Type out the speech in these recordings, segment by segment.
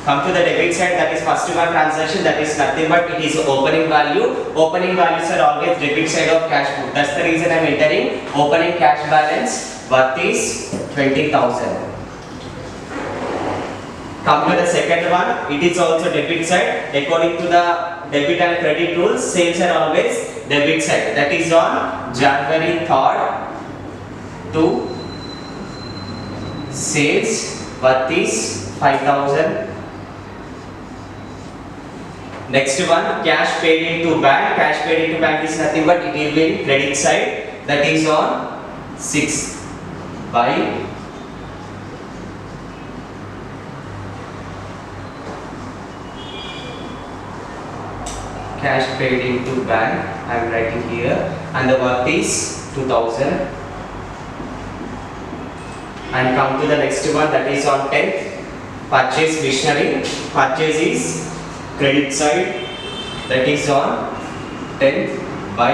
Come to the debit side, that is first one transaction, that is nothing but it is opening value. Opening values are always debit side of cash book. That's the reason I am entering opening cash balance worth is 20,000. Come to the second one, it is also debit side. According to the debit and credit rules, sales are always debit side. That is on January 3rd to sales worth is 5,000. Next one, cash paid into bank. Cash paid into bank is nothing but it will be credit side. That is on 6 by cash paid into bank. I am writing here, and the worth is 2,000. And come to the next one, that is on 10th. Purchase machinery. Purchase is credit side, that is on 10th by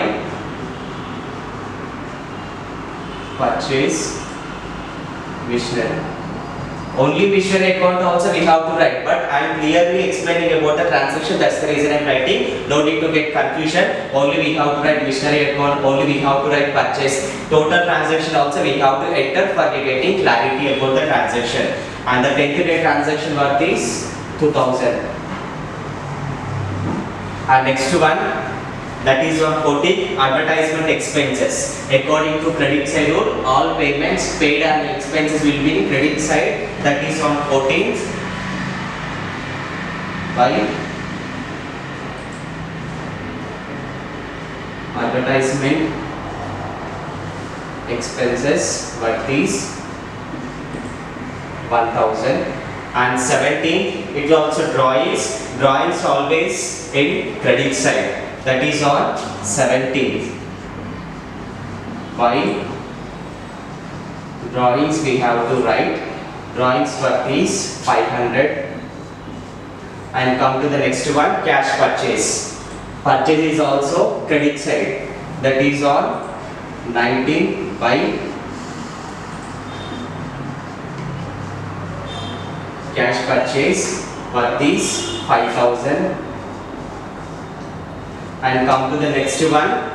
purchase machinery. Only machinery account also we have to write, but I am clearly explaining about the transaction. That's the reason I am writing. No need to get confusion. Only we have to write machinery account. Only we have to write purchase. Total transaction also we have to enter for getting clarity about the transaction. And the 10th day transaction worth is 2,000. And next one, that is on 14th, advertisement expenses. According to credit side rule, all payments paid and expenses will be credit side. That is on 14th by advertisement expenses worth is 1,000. And 17th, it will also drawings. Drawings always in credit side. That is on 17th. By drawings we have to write. Drawings worth is 500. And come to the next one, cash purchase. Purchase is also credit side. That is on 19th by cash purchase worth is 5,000. And come to the next one,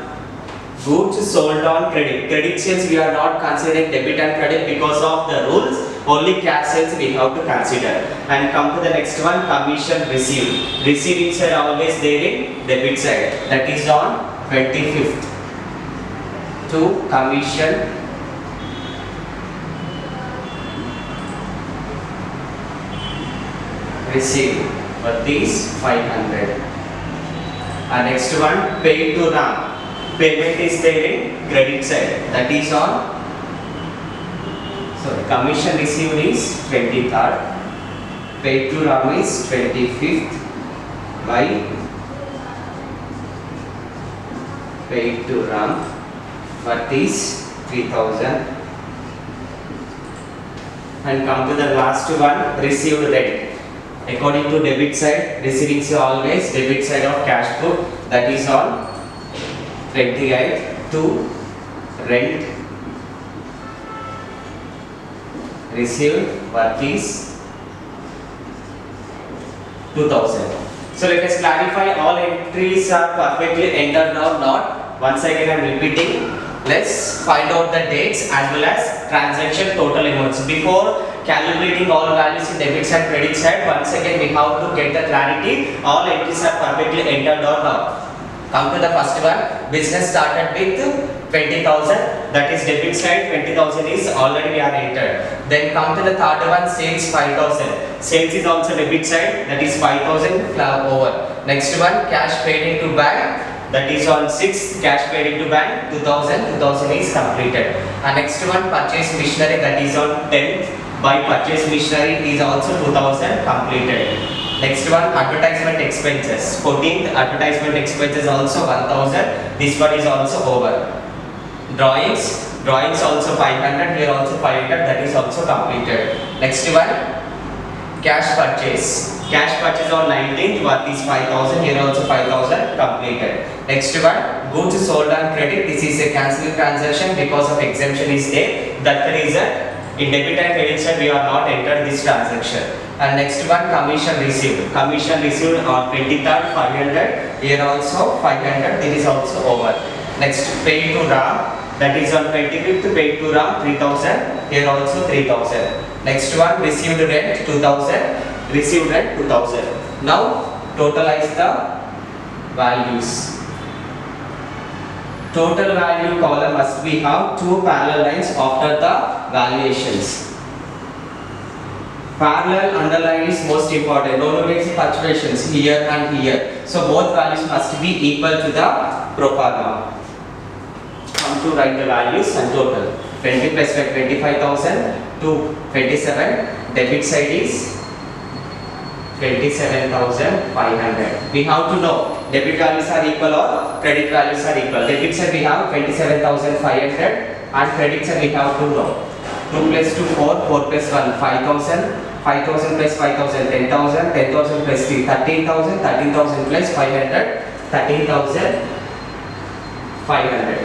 goods sold on credit. Credit sales we are not considering debit and credit because of the rules. Only cash sales we have to consider. And come to the next one, commission received. Receivings are always there in debit side. That is on 25th to commission received worth is 500. And next one, paid to RAM. Payment is there in credit side. That is on, sorry, commission received is 23rd. Paid to RAM is 25th by paid to RAM worth is 3,000. And come to the last one, received rent. According to debit side, receivings are always debit side of cash book. That is on 28th to rent received worth is 2,000. So let us clarify all entries are perfectly entered or not. Once again I am repeating. Let's find out the dates as well as transaction total amounts. Before calibrating all values in debit side, credit side, once again we have to get the clarity. All entries are perfectly entered or not. Come to the first one. Business started with 20,000. That is debit side. 20,000 is already we are entered. Then come to the third one. Sales 5,000. Sales is also debit side. That is 5,000 over. Next one, cash paid into bank. That is on 6th, cash paid into bank 2,000. 2,000 is completed. And next one, purchase machinery. That is on 10th. By purchase machinery is also 2,000 completed. Next one, advertisement expenses. 14th, advertisement expenses also 1,000. This one is also over. Drawings also 500. Here also 500. That is also completed. Next one, cash purchase. Cash purchase on 19th worth is 5,000. Here also 5,000 completed. Next one, goods sold on credit. This is a cancelled transaction because of exemption is there. That's the reason in debit and credit side we are not entered this transaction. And next one, commission received. Commission received on 23rd 500. Here also 500. It is also over. Next, paid to Ram. That is on 25th paid to Ram 3000. Here also 3000. Next one, received rent 2000. Received rent 2000. Now totalize the values. Total value column must be have two parallel lines after the valuations. Parallel underline is most important. No makes fluctuations here and here. So both values must be equal to the pro forma. Come to write the values and total. 20 plus 25,000 to 27. Debit side is 27,500. We have to know debit values are equal or credit values are equal. Debit side we have 27,500 and credit side we have to know. 2 plus 2 4, 4 plus 1 5,000, 5,000 plus 5,000 10,000, 10,000 plus 3 13,000, 13,000 plus 500 13,500.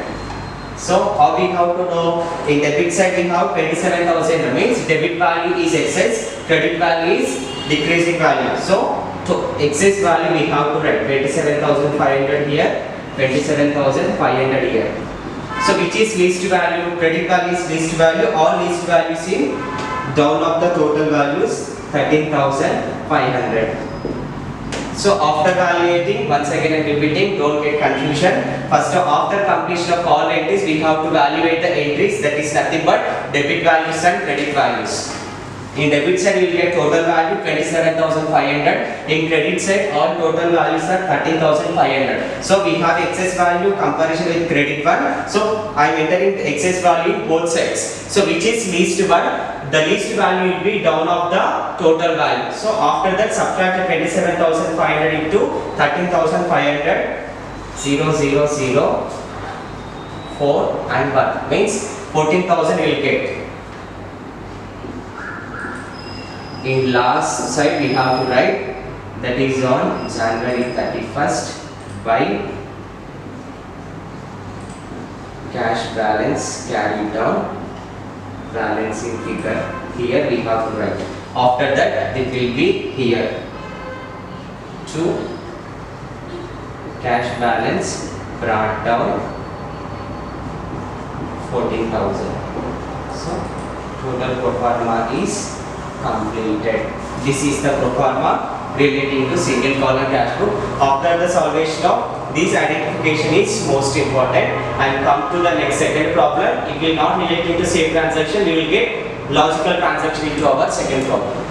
So how we have to know? In debit side we have 27,000 means debit value is excess, credit value is decreasing value. So to excess value we have to write 27,500 here, 27,500 here. So which is least value? Credit value is least value. All least values in down of the total values 13,500. So after evaluating, once again I am repeating, don't get confusion. First after completion of all entries, we have to evaluate the entries, that is nothing but debit values and credit values. In debit side we will get total value 27,500. In credit side all total values are 13,500. So we have excess value comparison with credit one. So I am entering the excess value in both sides. So which is least one? The least value will be down of the total value. So after that subtract 27,500 into 13,500. 0 0 0 4 and 1 means 14,000 will get. In last side we have to write that is on January 31st by cash balance carried down balancing figure. Here we have to write. After that it will be here to cash balance brought down 14,000. So total pro forma is completed. This is the pro forma relating to single column cash book. After the solvation of this identification is most important, and come to the next second problem. It will not relate to the same transaction. We will get logical transaction into our second problem.